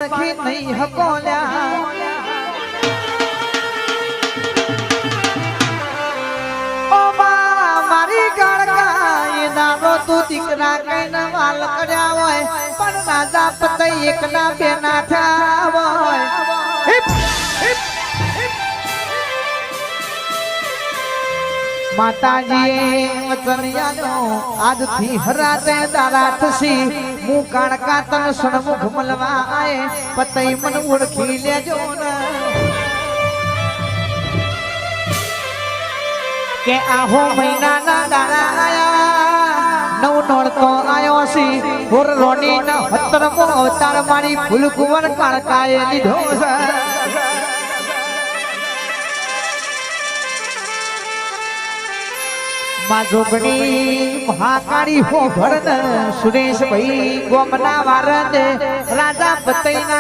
પારખી નહીં હકોલ્યા ઓ મારી ગળગા નાનો તું દીકરા કઈને વાલ કર્યા હોય પણ રાજા પતઈ એકના બે ના થયા હોય માતાજી વચનિયાનો આજથી હરાતે દારા થશી હું કાણકા તન સણમુખ મળવા આયે પતઈ મન ઓળખી લેજો ને કે આહો મહિનાના દાડા આયા નવ નોળતો આયો સી હોર રોની ના 17મો અવતાર મારી ફૂલ કુંવર કાણકાએ લીધો છે જોગણી મહાકાળી હો ભરત સુરેશ ભાઈ ગોમના વારદ રાજા પતઈના